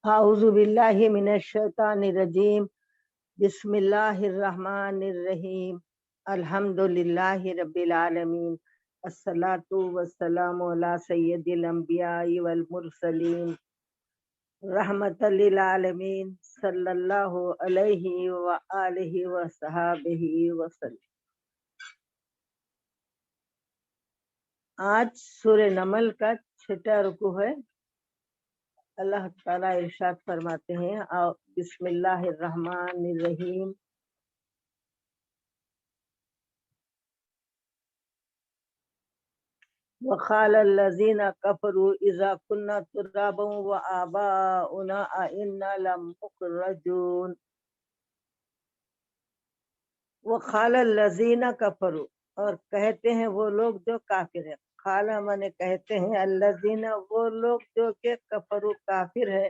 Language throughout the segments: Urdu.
اعوذ باللہ من الشیطان الرجیم بسم اللہ الرحمن الرحیم الحمد للہ رب العالمین الصلاۃ والسلام علی سید الانبیاء والمرسلین رحمت للعالمین صلی اللہ علیہ وآلہ وصحابہ وسلم۔ آج سورہ نمل کا 6واں رکوع ہے۔ اللہ تعالیٰ ارشاد فرماتے ہیں بسم اللہ الرحمن الرحیم وقال الذین کفروا اذا كنا ترابا وآباؤنا أئنا لمخرجون۔ وقال الذین کفروا، اور کہتے ہیں وہ لوگ جو کافر ہیں۔ خالہ مانے کہتے ہیں، الذین وہ لوگ جو کہ کفروا کافر ہے،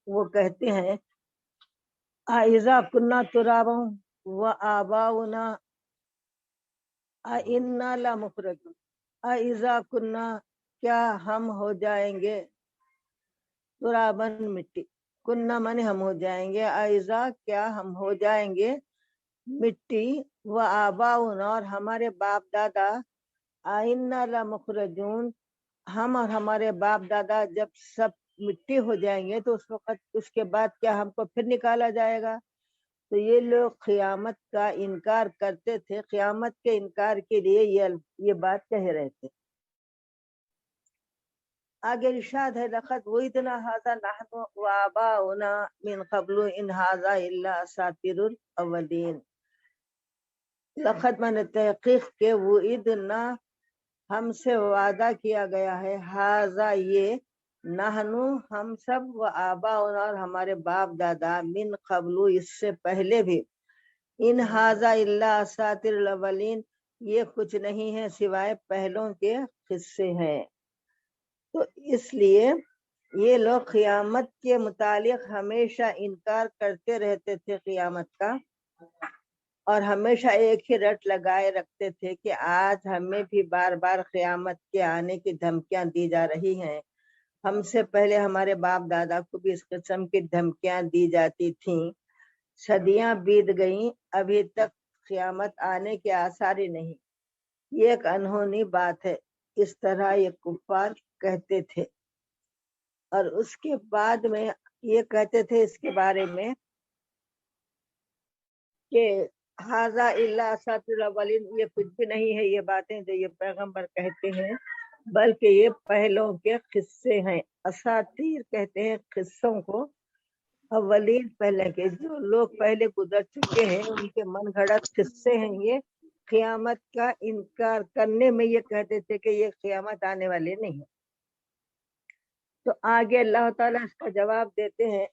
وہ کہتے ہیں اذا كنا ترابا وآباؤنا أئنا لمخرجون، اذا كنا کیا ہم ہو جائیں گے، ترابن مٹی، کننا من ہم ہو جائیں گے، اذا کیا ہم ہو جائیں گے مٹی، وآباؤنا اور ہمارے باپ دادا، أئنا لمخرجون ہم اور ہمارے باپ دادا جب سب مٹی ہو جائیں گے تو اس وقت اس کے بعد کیا ہم کو پھر نکالا جائے گا؟ تو یہ لوگ قیامت کا انکار کرتے تھے، قیامت کے انکار کے لیے یہ بات کہہ رہے تھے۔ آگے ارشاد ہے لقد وعدنا هذا نحن وآباؤنا من قبل ان هذا الا اساطیر الاولین۔ لقد من تحقیق کے وعدنا ہم سے وعدہ کیا گیا ہے، هذا یہ، نحنو ہم سب، وآباؤنا اور ہمارے باپ دادا، من قبل اس سے پہلے بھی، ان هذا الا اساطیر الاولین یہ کچھ نہیں ہے سوائے پہلوں کے قصے ہیں۔ تو اس لیے یہ لوگ قیامت کے متعلق ہمیشہ انکار کرتے رہتے تھے قیامت کا، اور ہمیشہ ایک ہی رٹ لگائے رکھتے تھے کہ آج ہمیں بھی بار بار قیامت کے آنے کی دھمکیاں دی جا رہی ہیں، ہم سے پہلے ہمارے باپ دادا کو بھی اس قسم کی دھمکیاں دی جاتی تھیں، صدیاں بیت گئیں، ابھی تک قیامت آنے کے آثار ہی نہیں۔ یہ ایک انہونی بات ہے، اس طرح یہ کفار کہتے تھے۔ اور اس کے بعد میں یہ کہتے تھے اس کے بارے میں کہ ھذا الا اساطیر الاولین، یہ کچھ بھی نہیں ہے یہ باتیں جو یہ پیغمبر کہتے ہیں، بلکہ یہ پہلوں کے قصے ہیں۔ اساطیر کہتے ہیں قصوں کو، اولین پہلے کے، جو لوگ پہلے گزر چکے ہیں ان کے من گھڑت قصے ہیں یہ۔ قیامت کا انکار کرنے میں یہ کہتے تھے کہ یہ قیامت آنے والی نہیں ہے۔ تو آگے اللہ تعالیٰ اس کا جواب دیتے ہیں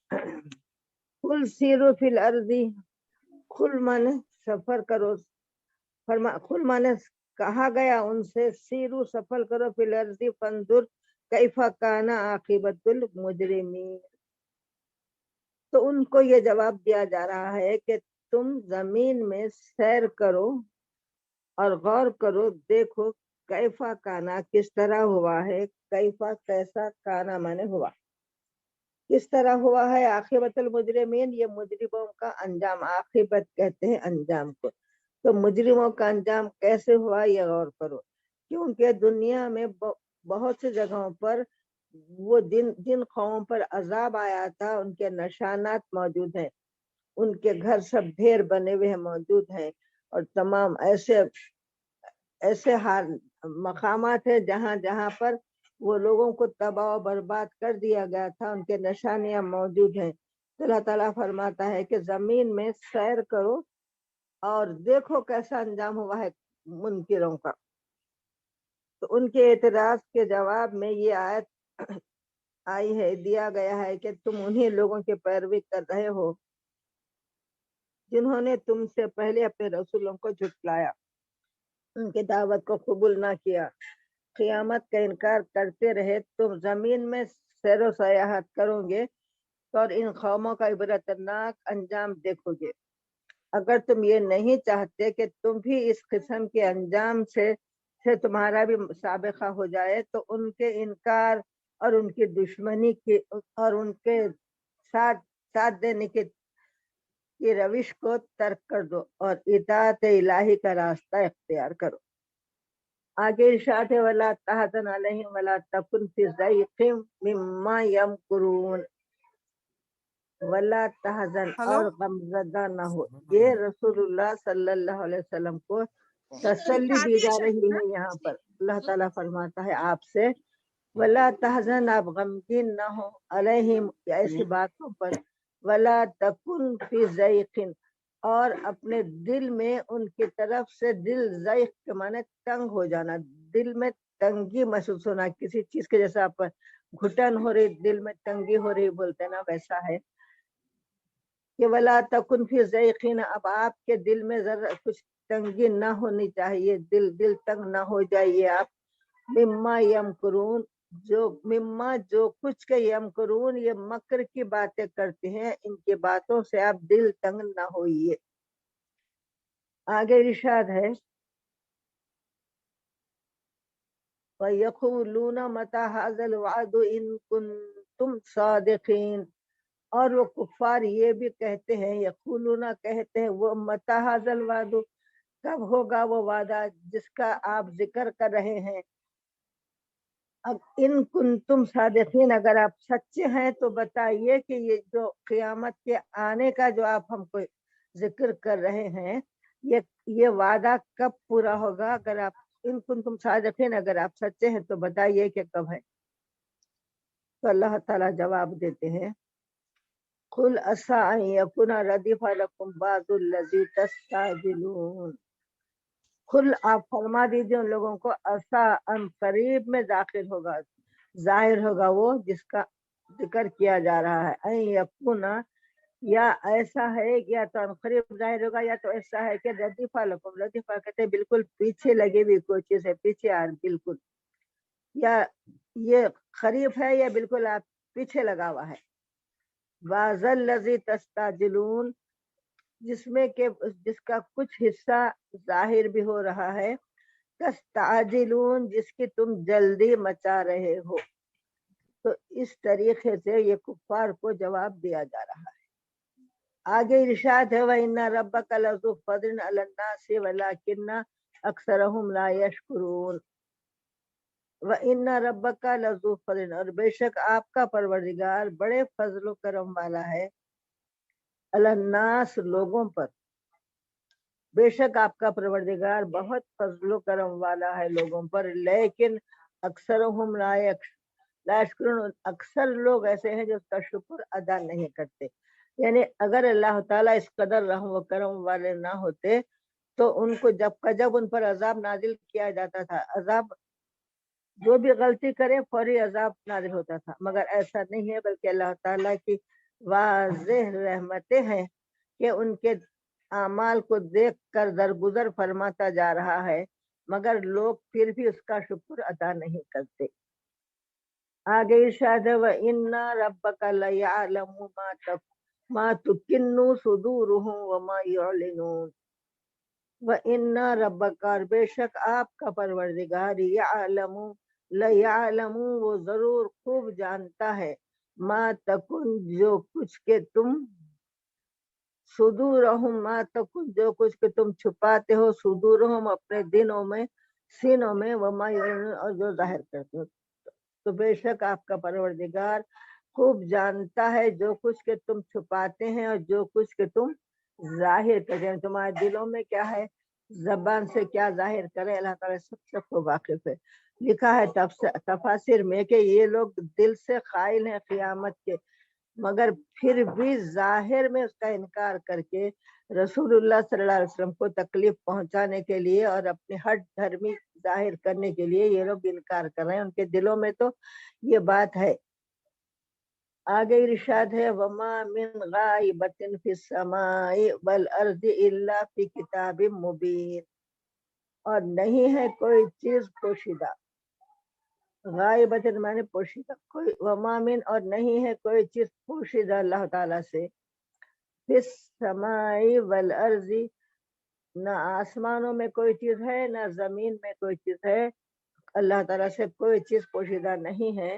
قل سیروا فی الارض، قل مانے سفر کرو، قل مانے کہا گیا ان سے، سیرو سفر کرو، فی الارض فانظر کیف کان عاقبۃ المجرمین۔ تو ان کو یہ جواب دیا جا رہا ہے کہ تم زمین میں سیر کرو اور غور کرو، دیکھو کیفا کانا کس طرح ہوا ہے، کیفا کیسا، کانا مانے ہوا، کس طرح ہوا ہے، عاقبت المجرمین یہ مجرموں کا انجام، عاقبت کہتے ہیں انجام کو، تو مجرموں کا انجام کیسے ہوا یہ غور کرو، کیونکہ دنیا میں بہت سی جگہوں پر وہ جن قوموں پر عذاب آیا تھا ان کے نشانات موجود ہیں، ان کے گھر سب ڈھیر بنے ہوئے موجود ہیں، اور تمام ایسے مقامات ہیں جہاں جہاں پر وہ لوگوں کو تباہ و برباد کر دیا گیا تھا، ان کے نشانیاں موجود ہیں۔ تو اللہ تعالیٰ فرماتا ہے کہ زمین میں سیر کرو اور دیکھو کیسا انجام ہوا ہے منکروں کا۔ تو ان کے اعتراض کے جواب میں یہ آیت آئی ہے، دیا گیا ہے کہ تم انہی لوگوں کی پیروی کر رہے ہو جنہوں نے تم سے پہلے اپنے رسولوں کو جھٹلایا، ان کی دعوت کو قبول نہ کیا، قیامت کا انکار کرتے رہے۔ تم زمین میں سیر و سیاحت کرو گے اور ان قوموں کا عبرتناک انجام دیکھو گے۔ اگر تم یہ نہیں چاہتے کہ تم بھی اس قسم کے انجام سے تمہارا بھی سابقہ ہو جائے تو ان کے انکار اور ان کی دشمنی کی اور ان کے ساتھ دینے کی روش کو ترک کر دو اور اطاعت الہی کا راستہ اختیار کرو. آگے ارشاد ہے وَلَا تَحْزَنْ عَلَيْهِمْ وَلَا تَكُنْ فِي ضَيْقٍ مِّمَّا يَمْكُرُونَ. وَلَا تَحْزَنْ ہلو اور غمزدہ نہ ہو. یہ رسول اللہ صلی اللہ علیہ وسلم کو تسلی دی جا رہی ہے. یہاں پر اللہ تعالیٰ فرماتا ہے آپ سے وَلَا تَحْزَنْ آپ غمگین نہ ہو علیہم ایسی باتوں پر وَلَا تَكُنْ فِي ضَيْقٍ اور اپنے دل میں ان کی طرف سے دل ضیق کے معنی تنگ ہو جانا, دل میں تنگی محسوس ہونا کسی چیز کے جیسا آپ گھٹن ہو رہی دل میں تنگی ہو رہی بولتے نا ویسا ہے کہ ولا تکن فی ضیقین اب آپ کے دل میں ذرا کچھ تنگی نہ ہونی چاہیے, دل تنگ نہ ہو جائیے آپ. مما یمکرون جو کچھ کے یمکرون یہ مکر کی باتیں کرتے ہیں ان کی باتوں سے آپ دل تنگ نہ ہوئیے. آگے ارشاد ہے وَيَقُولُونَ مَتَى هَذَا الْوَعْدُ إِن كُنتُمْ صَادِقِينَ اور وہ کفار یہ بھی کہتے ہیں یقولون کہتے ہیں وہ مَتَى هَذَا الْوَعْدُ کب ہوگا وہ وعدہ جس کا آپ ذکر کر رہے ہیں. اب ان کنتم صادقین اگر آپ سچے ہیں تو بتائیے کہ یہ جو قیامت کے آنے کا جو آپ ہم کو ذکر کر رہے ہیں یہ وعدہ کب پورا ہوگا. اگر آپ ان کنتم صادقین اگر آپ سچے ہیں تو بتائیے کہ کب ہے. تو اللہ تعالیٰ جواب دیتے ہیں قل عسى ان يكون ردف لكم بعض الذي تستعجلون. قل آپ فرما دیجیے ان لوگوں کو عسى ان قریب میں داخل ہوگا ظاہر ہوگا وہ جس کا ذکر کیا جا رہا ہے. ان يكون یا ایسا ہے یا تو ان قریب ظاہر ہوگا یا تو ایسا ہے کہ ردیفہ لکم ردیفہ کہتے ہیں بالکل پیچھے لگی ہوئی کوئی چیز ہے پیچھے بالکل یا یہ قریب ہے یا بالکل آپ پیچھے لگا ہوا ہے. وَذَا الَّذِي تَسْتَعْجِلُونَ جس کا کچھ حصہ ظاہر بھی ہو رہا ہے تستعجلون جس کی تم جلدی مچا رہے ہو. تو اس طریقے سے یہ کفار کو جواب دیا جا رہا ہے. آگے ارشاد ہے وَإِنَّ رَبَّكَ لَذُو فَضْلٍ عَلَى النَّاسِ وَلَكِنَّ أَكْثَرَهُمْ لَا يَشْكُرُونَ. وَإِنَّ رَبَّكَ لَذُو فَضْلٍ اور بے شک آپ کا پروردگار بڑے فضل و کرم والا ہے علی الناس لوگوں پر. بے شک آپ کا پروردگار بہت فضل و کرم والا ہے لوگوں پر لیکن اکثرہم لا یشکرون اکثر لوگ ایسے ہیں جو اس کا شکر ادا نہیں کرتے. یعنی اگر اللہ تعالیٰ اس قدر رحم و کرم والے نہ ہوتے تو ان کو جب ان پر عذاب نازل کیا جاتا تھا عذاب جو بھی غلطی کرے فوری عذاب نازل ہوتا تھا, مگر ایسا نہیں ہے بلکہ اللہ تعالیٰ کی واضح رحمتیں ہیں کہ ان کے اعمال کو دیکھ کر درگزر فرماتا جا رہا ہے مگر لوگ پھر بھی اس کا شکر ادا نہیں کرتے. آگے ارشاد ہے وَإِنَّ رَبَّكَ لَيَعْلَمُ مَا تُكِنُّ صُدُورُهُمْ وَمَا يُعْلِنُونَ. وَإِنَّ رَبَّكَ اور بے شک آپ کا پروردگار لَيَعْلَمُ وہ ضرور خوب جانتا ہے ما تکن جو کچھ کہ تم صدورہم ما تکن جو کچھ کہ تم چھپاتے ہو صدورہم اپنے دنوں میں سینوں میں وما یعلنون اور جو ظاہر کرتے ہو. تو بے شک آپ کا پروردگار خوب جانتا ہے جو کچھ کہ تم چھپاتے ہیں اور جو کچھ کہ تم ظاہر کرتے ہیں. تمہارے دلوں میں کیا ہے زبان سے کیا ظاہر کرے اللہ تعالیٰ سب کو واقف ہے. لکھا ہے تفاسیر میں کہ یہ لوگ دل سے قائل ہیں قیامت کے مگر پھر بھی ظاہر میں اس کا انکار کر کے رسول اللہ صلی اللہ علیہ وسلم کو تکلیف پہنچانے کے لیے اور اپنی ہٹ دھرمی ظاہر کرنے کے لیے یہ لوگ انکار کر رہے ہیں. ان کے دلوں میں تو یہ بات ہے. آگے ارشاد ہے وما من غائبۃ فی السماء والارض الا فی کتاب مبین. اور نہیں ہے کوئی چیز پوشیدہ غائبۃ معنی پوشیدہ کوئی وما من اور نہیں ہے کوئی چیز پوشیدہ اللہ تعالیٰ سے فی السماء والارض نہ آسمانوں میں کوئی چیز ہے نہ زمین میں کوئی چیز ہے اللہ تعالیٰ سے کوئی چیز پوشیدہ نہیں ہے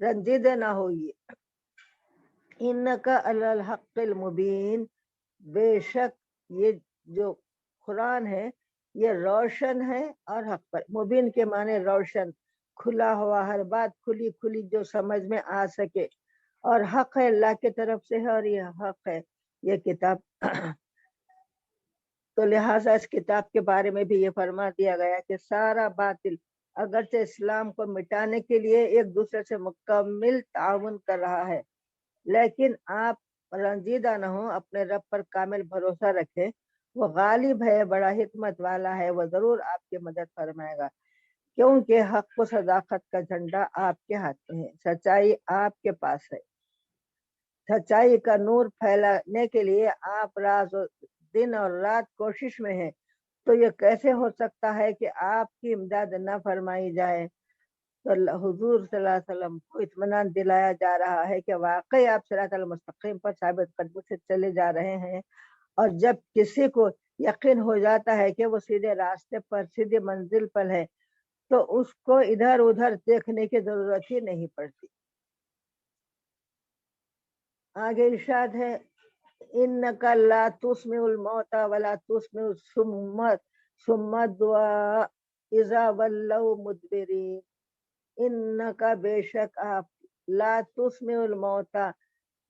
رنجیدہ نہ ہوئیے. انکا علی الحق المبین، بے شک یہ جو قرآن ہے یہ روشن ہے اور حق پر. مبین کے معنی روشن، کھلا ہوا، ہر بات کھلی کھلی جو سمجھ میں آ سکے، اور حق ہے، اللہ کی طرف سے ہے اور یہ حق ہے یہ کتاب. تو لہٰذا اس کتاب کے بارے میں بھی یہ فرما دیا گیا کہ سارا باطل اگرچہ اسلام کو مٹانے کے لیے ایک دوسرے سے مکمل تعاون کر رہا ہے، لیکن آپ رنجیدہ نہ ہوں، اپنے رب پر کامل بھروسہ رکھیں. وہ غالب ہے، بڑا حکمت والا ہے، وہ ضرور آپ کی مدد فرمائے گا، کیونکہ حق و صداقت کا جھنڈا آپ کے ہاتھ میں ہے، سچائی آپ کے پاس ہے. سچائی کا نور پھیلانے کے لیے آپ رات دن اور رات کوشش میں ہیں. تو یہ کیسے ہو سکتا ہے کہ آپ کی امداد نہ فرمائی جائے؟ تو حضور صلی اللہ علیہ وسلم کو اطمینان دلایا جا رہا ہے کہ واقعی آپ صراط المستقیم پر ثابت قدمی سے چلے جا رہے ہیں، اور جب کسی کو یقین ہو جاتا ہے کہ وہ سیدھے راستے پر، سیدھی منزل پر ہے، تو اس کو ادھر ادھر دیکھنے کی ضرورت ہی نہیں پڑتی. آگے ارشاد ہے انک لا تسمع الموتى ولا تسمع الصم الدعاء اذا ولوا مدبرین. انک بے شک آپ لا تسمع الموتى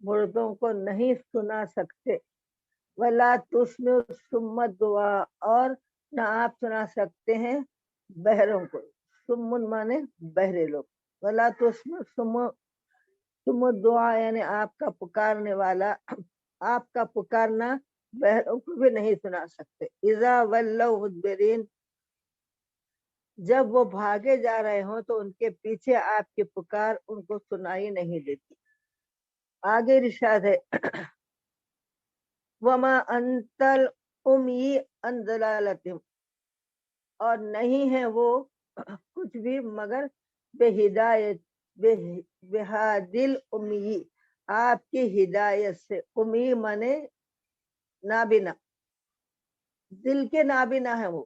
مردوں کو نہیں سنا سکتے، ولا تسمع الصم الدعاء اور نہ آپ سنا سکتے ہیں بہروں کو. سمن مانے بہرے لوگ. ولا تسمع الصم الدعاء یعنی آپ کا پکارنے والا، آپ کا پکارنا بہروں کو بھی نہیں سنا سکتے. اذا ولوا مدبرین جب وہ بھاگے جا رہے ہوں تو ان کے پیچھے آپ کی پکار ان کو سنائی نہیں دیتی. آگے ارشاد ہے وما انت الامی عن ضلالتہم اور نہیں ہے وہ کچھ بھی مگر بے ہدایت بہادل امی آپ کی ہدایت سے. امی مانے نابینا، دل کے نابینا ہے وہ.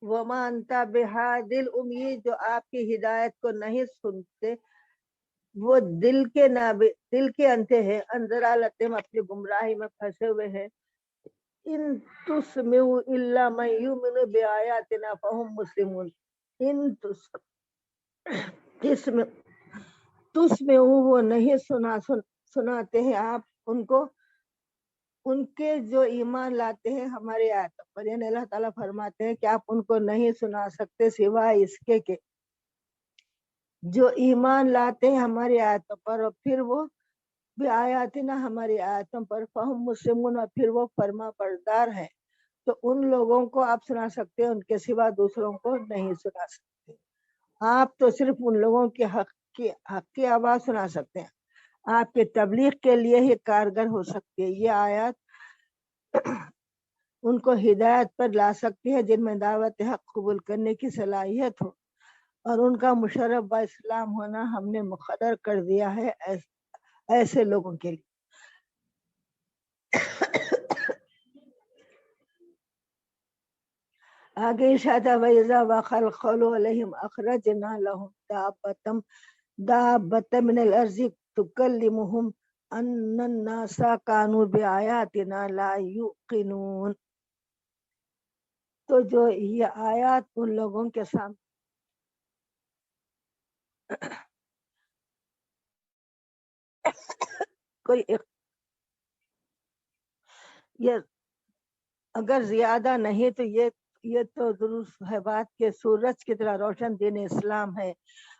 وما انت بہادل امی جو آپ کی ہدایت کو نہیں سنتے، وہ دل کے اندھے ہیں. انذرالتہم اپنی گمراہی میں پھنسے ہوئے ہیں. ان تسمعوا الا من یؤمن بآیاتنا فهم مسلمون. ان تسمعوا وہ نہیں سناتے ہیں آپ ان کو، ان کے جو ایمان لاتے ہیں ہمارے آیتوں پر. یعنی اللہ تعالیٰ فرماتے ہیں کہ آپ ان کو نہیں سنا سکتے سوائے اس کے کہ جو ایمان لاتے ہیں ہماری آیتوں پر، اور پھر وہ بھی آیاتنا ہماری آیتوں پر، فہم مسلمون اور پھر وہ فرما بردار ہیں. تو ان لوگوں کو آپ سنا سکتے ہیں، ان کے سوا دوسروں کو نہیں سنا سکتے. آپ تو صرف ان لوگوں کے حق کی آواز سنا سکتے ہیں، آپ کے تبلیغ کے لیے ہی کارگر ہو سکتی ہے. یہ آیات ان کو ہدایت پر لا سکتی ہے جن میں دعوت حق قبول کرنے کی صلاحیت ہو، اور ان کا مشرف با اسلام ہونا ہم نے مقرر کر دیا ہے ایسے لوگوں کے لیے. آگے ارشاد ہے وَإِذَا وَقَعَ الْقَوْلُ عَلَيْهِمْ أَخْرَجْنَا لَهُمْ دَابَّةً مِنَ الْأَرْضِ تُكَلِّمُهُمْ أَنَّ النَّاسَ كَانُوا بِآيَاتِنَا لَا يُوقِنُونَ. تو جو یہ آیات ان لوگوں کے سامنے کوئی یہ اگر زیادہ نہیں تو یہ تو درست ہے بات کہ سورج کی طرح روشن دین اسلام ہے،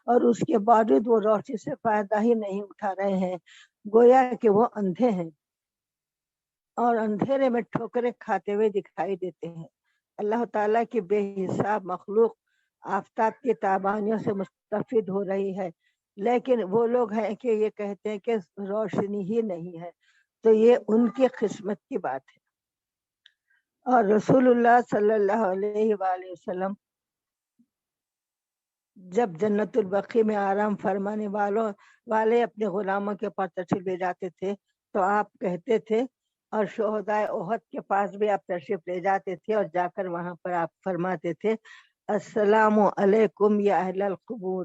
اور اس کے باوجود وہ روشنی سے فائدہ ہی نہیں اٹھا رہے ہیں، گویا کہ وہ اندھے ہیں اور اندھیرے میں ٹھوکریں کھاتے ہوئے دکھائی دیتے ہیں. اللہ تعالیٰ کی بے حساب مخلوق آفتاب کی تابانیوں سے مستفید ہو رہی ہے، لیکن وہ لوگ ہیں کہ یہ کہتے ہیں کہ روشنی ہی نہیں ہے. تو یہ ان کی قسمت کی بات ہے. اور رسول اللہ صلی اللہ علیہ وآلہ وسلم جب جنت البقیع میں آرام فرمانے والے اپنے غلاموں کے پاس تشریف لے جاتے تھے تو آپ کہتے تھے، اور شہدائے احد کے پاس بھی آپ تشریف لے جاتے تھے اور جا کر وہاں پر آپ فرماتے تھے السلام علیکم یا اہل القبور،